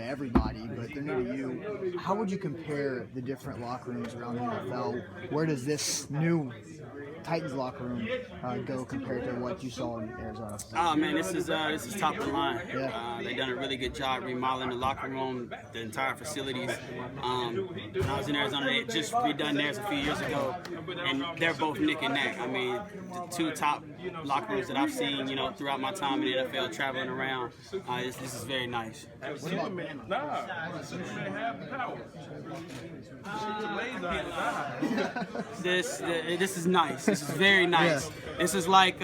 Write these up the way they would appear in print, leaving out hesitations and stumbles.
everybody, but they're new to you. How would you compare the different locker rooms around the NFL? Where does this new Titans locker room go compared to what you saw in Arizona? Oh man, this is top of the line. Yeah. They've done a really good job remodeling the locker room, the entire facilities. When I was in Arizona, they had just redone theirs a few years ago, and they're both neck and neck. I mean, the two top locker rooms that I've seen, throughout my time in the NFL, traveling around. This is very nice. This is nice. This is very nice. Yeah. This is like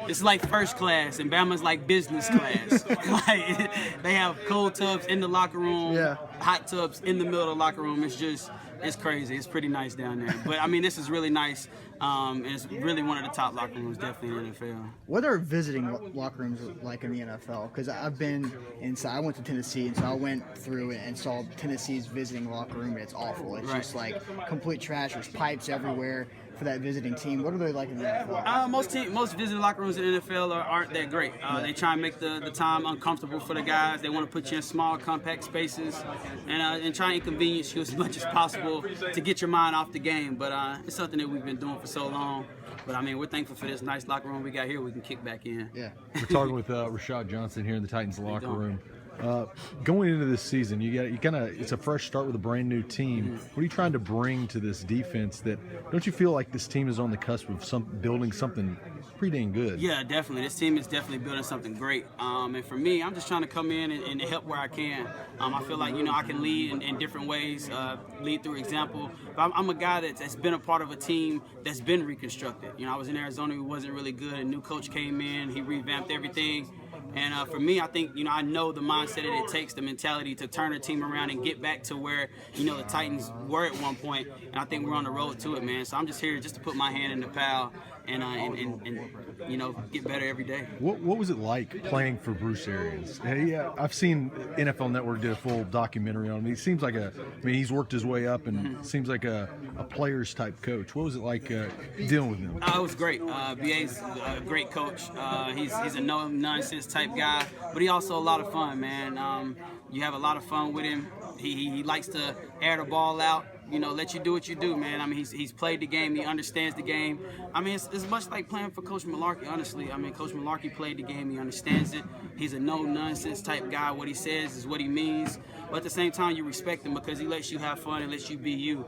it's like first class, and Bama's like business class. Like they have cold tubs in the locker room, Yeah. hot tubs in the middle of the locker room. It's crazy. It's pretty nice down there. But I mean, this is really nice. And it's really one of the top locker rooms, definitely in the NFL. What are visiting locker rooms like in the NFL? Because I've been inside. I went to Tennessee, and so I went through it and saw Tennessee's visiting locker room. And it's awful. It's just like complete trash. There's pipes everywhere for that visiting team. What are they like in the NFL? Most visiting locker rooms in the NFL aren't that great. They try and make the time uncomfortable for the guys. They want to put you in small, compact spaces and try and inconvenience you as much as possible to get your mind off the game. But it's something that we've been doing for so long. But I mean, we're thankful for this nice locker room we got here. We can kick back in. Yeah. We're talking with Rishad Johnson here in the Titans locker room. Going into this season, it's a fresh start with a brand new team. What are you trying to bring to this defense? Don't you feel like this team is on the cusp of building something pretty dang good? Yeah, definitely. This team is definitely building something great. And for me, I'm just trying to come in and help where I can. I feel like I can lead in different ways, lead through example. But I'm a guy that's been a part of a team that's been reconstructed. I was in Arizona, we wasn't really good. A new coach came in, he revamped everything. And for me, I think, I know the mindset that it takes, the mentality to turn a team around and get back to where, the Titans were at one point. And I think we're on the road to it, man. So I'm just here just to put my hand in the pile and get better every day. What was it like playing for Bruce Arians? Yeah, I've seen NFL Network did a full documentary on him. He seems like he's worked his way up and seems like a players type coach. What was it like dealing with him? It was great. BA's a great coach. He's a no-nonsense type guy, but he also a lot of fun, man. You have a lot of fun with him. He likes to air the ball out. Let you do what you do, man. I mean, he's played the game. He understands the game. I mean, it's much like playing for Coach Mularkey, honestly. I mean, Coach Mularkey played the game. He understands it. He's a no-nonsense type guy. What he says is what he means. But at the same time, you respect him because he lets you have fun and lets you be you.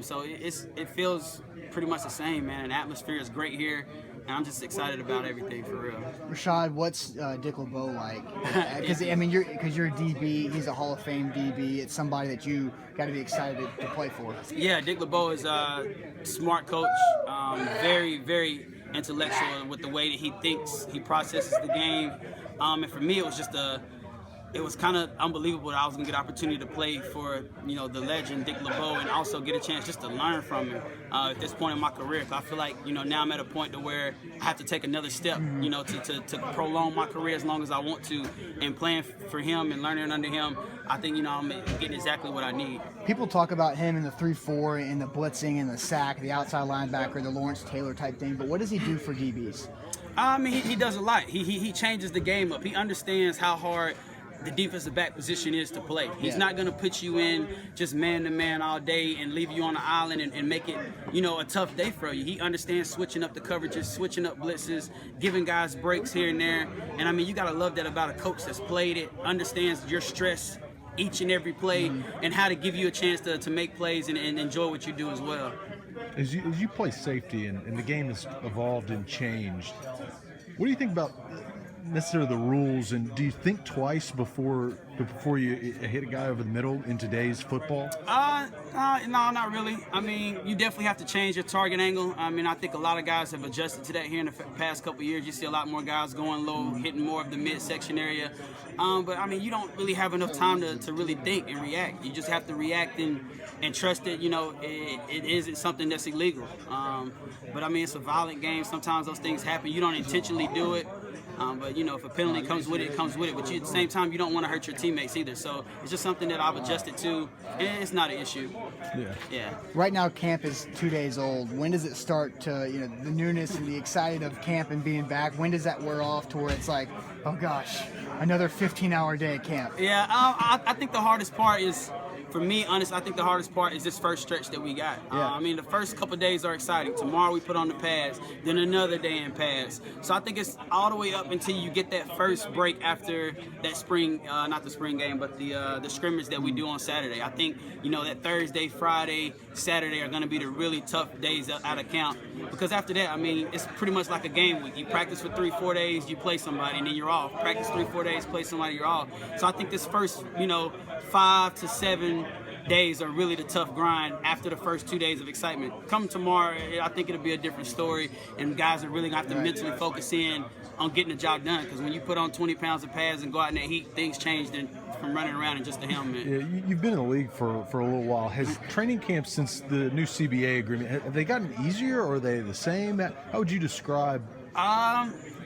So it feels pretty much the same, man. The atmosphere is great here. And I'm just excited about everything for real. Rishad, what's Dick LeBeau like? Because you're a DB. He's a Hall of Fame DB. It's somebody that you got to be excited to play for. Yeah, Dick LeBeau is a smart coach. Very, very intellectual with the way that he thinks. He processes the game. And for me, it was kind of unbelievable that I was going to get an opportunity to play for, the legend Dick LeBeau and also get a chance just to learn from him at this point in my career. I feel like, now I'm at a point to where I have to take another step, to prolong my career as long as I want to. And playing for him and learning under him, I think, I'm getting exactly what I need. People talk about him in the 3-4 and the blitzing and the sack, the outside linebacker, the Lawrence Taylor type thing. But what does he do for DBs? I mean, he does a lot. He changes the game up. He understands how hard the defensive back position is to play. He's not going to put you in just man-to-man all day and leave you on the island and make it, a tough day for you. He understands switching up the coverages, switching up blitzes, giving guys breaks here and there. And, I mean, you got to love that about a coach that's played it, understands your stress each and every play, and how to give you a chance to make plays and enjoy what you do as well. As you play safety and the game has evolved and changed, what do you think about necessarily the rules, and do you think twice before you hit a guy over the middle in today's football? No, not really. I mean, you definitely have to change your target angle. I mean, I think a lot of guys have adjusted to that here in the past couple of years. You see a lot more guys going low, hitting more of the midsection area. But I mean, you don't really have enough time to really think and react. You just have to react and trust that, it isn't something that's illegal. But I mean, it's a violent game. Sometimes those things happen. You don't intentionally do it. But you know, if a penalty comes with it, it comes with it. But at the same time, you don't want to hurt your teammates either. So it's just something that I've adjusted to, and it's not an issue. Yeah. Right now, camp is 2 days old. When does it start to, you know, the newness and the excited of camp and being back? When does that wear off to where it's like, oh gosh, another 15-hour day at camp? Yeah, I think the hardest part is, for me, honestly, I think the hardest part is this first stretch that we got. I mean, the first couple days are exciting. Tomorrow we put on the pads, then another day in pads. So I think it's all the way up until you get that first break after that spring, not the spring game, but the scrimmage that we do on Saturday. I think, you know, that Thursday, Friday, Saturday are going to be the really tough days out of camp. Because after that, I mean, it's pretty much like a game week. You practice for 3-4 days, you play somebody, and then you're off. Practice 3-4 days, play somebody, you're off. So I think this first, you know, 5 to 7 days are really the tough grind after the first 2 days of excitement. Come tomorrow, I think it'll be a different story, and guys are really going to have to mentally focus in on getting the job done, because when you put on 20 pounds of pads and go out in that heat, things change from running around in just a helmet. Yeah, you've been in the league for a little while. Has training camp since the new CBA agreement, have they gotten easier, or are they the same? How would you describe?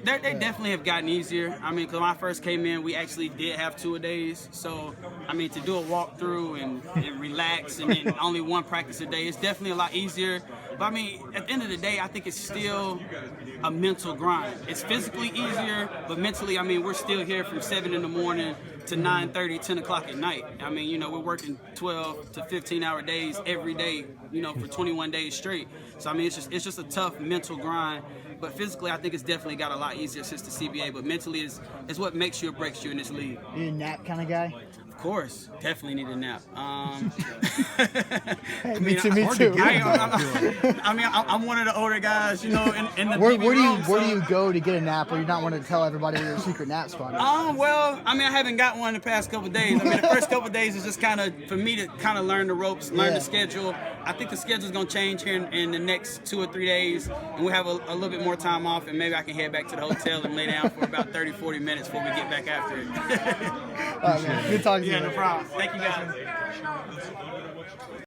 They definitely have gotten easier. I mean, because when I first came in, we actually did have 2-a-days. So, I mean, to do a walkthrough and relax and then only one practice a day, it's definitely a lot easier. But, I mean, at the end of the day, I think it's still a mental grind. It's physically easier, but mentally, I mean, we're still here from 7 in the morning to 9:30, 10 o'clock at night. I mean, you know, we're working 12 to 15-hour days every day, you know, for 21 days straight. So, I mean, it's just a tough mental grind. But physically, I think it's definitely got a lot easier since the CBA. But mentally is what makes you or breaks you in this league. You a nap kind of guy? Of course, definitely need a nap. Me too. I'm one of the older guys, you know, in the Where TV room, do you go to get a nap, or you not want to tell everybody where your secret nap spot is? Well, I mean, I haven't got one the past couple of days. I mean, the first couple of days is just kind of for me to kind of learn the ropes, learn the schedule. I think the schedule's gonna change here in the next 2 or 3 days, and we'll have a little bit more time off, and maybe I can head back to the hotel and lay down for about 30, 40 minutes before we get back after it. All right, man. Good talking to you. Yeah, no problem. Thank you guys.